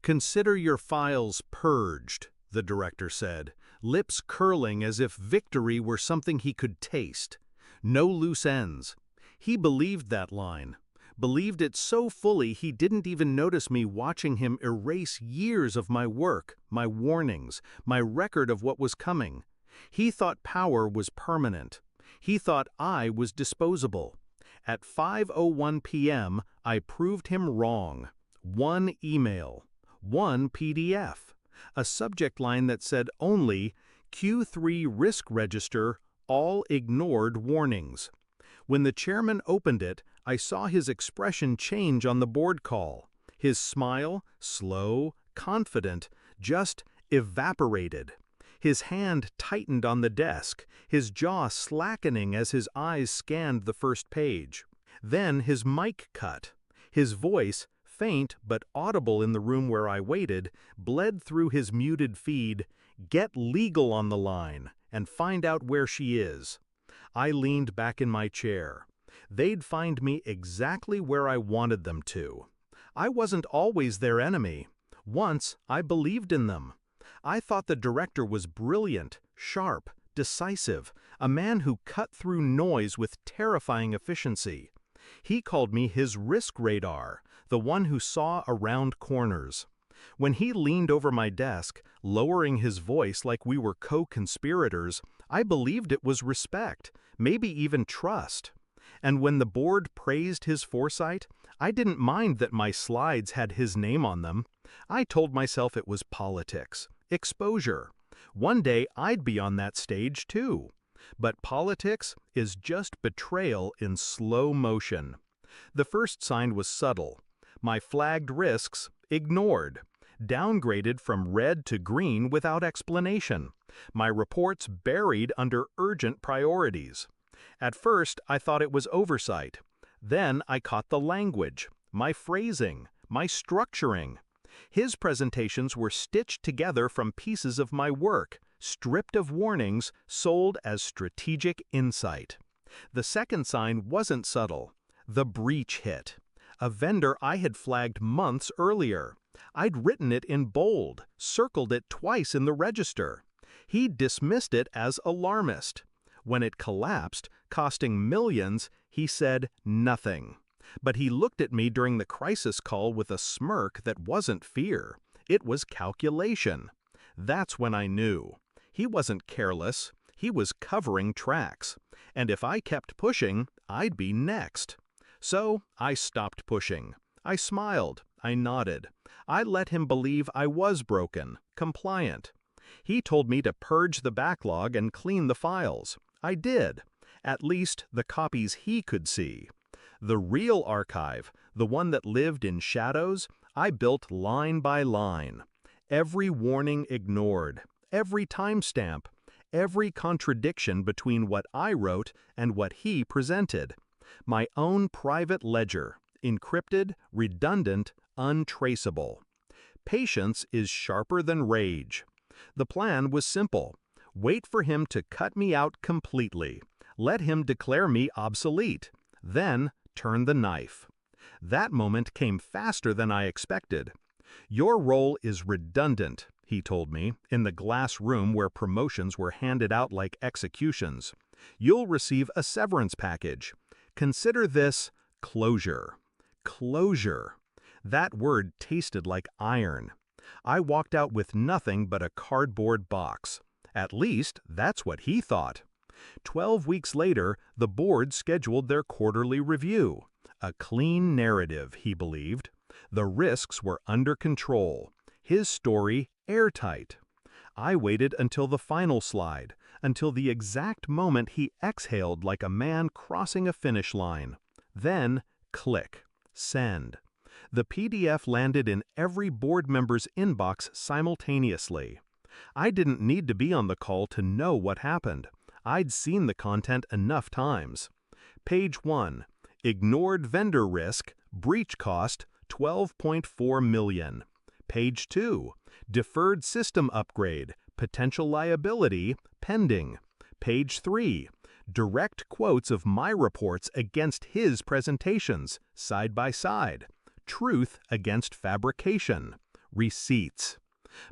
"Consider your files purged," the director said, lips curling as if victory were something he could taste. No loose ends. He believed that line. Believed it so fully he didn't even notice me watching him erase years of my work, my warnings, my record of what was coming. He thought power was permanent. He thought I was disposable. At 5:01 p.m., I proved him wrong. One email. One PDF. A subject line that said only Q3 Risk Register, all ignored warnings. When the chairman opened it, I saw his expression change on the board call. His smile, slow, confident, just evaporated. His hand tightened on the desk, his jaw slackening as his eyes scanned the first page. Then his mic cut. His voice, faint but audible in the room where I waited, bled through his muted feed, "Get legal on the line and find out where she is." I leaned back in my chair. They'd find me exactly where I wanted them to. I wasn't always their enemy. Once, I believed in them. I thought the director was brilliant, sharp, decisive, a man who cut through noise with terrifying efficiency. He called me his risk radar, the one who saw around corners. When he leaned over my desk, lowering his voice like we were co-conspirators, I believed it was respect, maybe even trust. And when the board praised his foresight, I didn't mind that my slides had his name on them. I told myself it was politics, exposure. One day I'd be on that stage too. But politics is just betrayal in slow motion. The first sign was subtle. My flagged risks, ignored. Downgraded from red to green without explanation. My reports buried under urgent priorities. At first, I thought it was oversight. Then I caught the language, my phrasing, my structuring. His presentations were stitched together from pieces of my work, stripped of warnings, sold as strategic insight. The second sign wasn't subtle. The breach hit. A vendor I had flagged months earlier. I'd written it in bold, circled it twice in the register. He dismissed it as alarmist. When it collapsed, costing millions, he said nothing. But he looked at me during the crisis call with a smirk that wasn't fear. It was calculation. That's when I knew. He wasn't careless. He was covering tracks. And if I kept pushing, I'd be next. So I stopped pushing. I smiled. I nodded. I let him believe I was broken, compliant. He told me to purge the backlog and clean the files. I did. At least the copies he could see. The real archive, the one that lived in shadows, I built line by line. Every warning ignored, every timestamp, every contradiction between what I wrote and what he presented. My own private ledger, encrypted, redundant, untraceable. Patience is sharper than rage. The plan was simple. Wait for him to cut me out completely. Let him declare me obsolete. Then turn the knife. That moment came faster than I expected. "Your role is redundant," he told me, in the glass room where promotions were handed out like executions. "You'll receive a severance package. Consider this closure." Closure. That word tasted like iron. I walked out with nothing but a cardboard box. At least, that's what he thought. 12 weeks later, the board scheduled their quarterly review. A clean narrative, he believed. The risks were under control. His story airtight. I waited until the final slide, until the exact moment he exhaled like a man crossing a finish line. Then, click. Send. The PDF landed in every board member's inbox simultaneously. I didn't need to be on the call to know what happened. I'd seen the content enough times. Page 1. Ignored vendor risk, breach cost, $12.4 million. Page 2. Deferred system upgrade, potential liability, pending. Page 3. Direct quotes of my reports against his presentations, side by side. Truth against fabrication. receipts.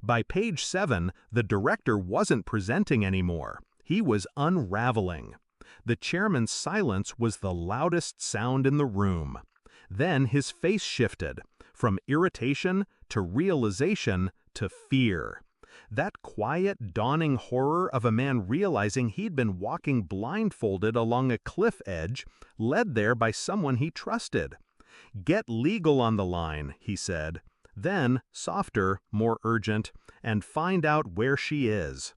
By page 7, the director wasn't presenting anymore. He was unraveling. The chairman's silence was the loudest sound in the room. Then his face shifted, from irritation to realization to fear. That quiet, dawning horror of a man realizing he'd been walking blindfolded along a cliff edge, led there by someone he trusted. "Get legal on the line," he said. Then, softer, more urgent, "and find out where she is."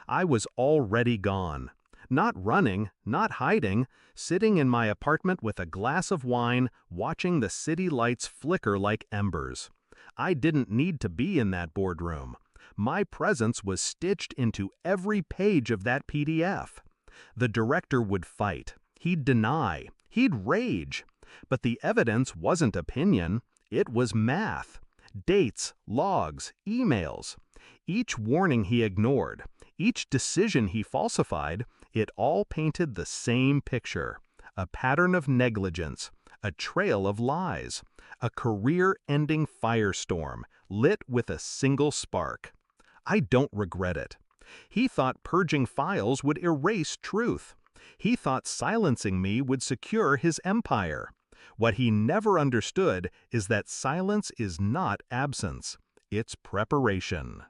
I was already gone. Not running, not hiding, sitting in my apartment with a glass of wine, watching the city lights flicker like embers. I didn't need to be in that boardroom. My presence was stitched into every page of that PDF. The director would fight. He'd deny. He'd rage. But the evidence wasn't opinion. It was math. Dates, logs, emails. Each warning he ignored, each decision he falsified, it all painted the same picture. A pattern of negligence, a trail of lies, a career-ending firestorm, lit with a single spark. I don't regret it. He thought purging files would erase truth. He thought silencing me would secure his empire. What he never understood is that silence is not absence. It's preparation.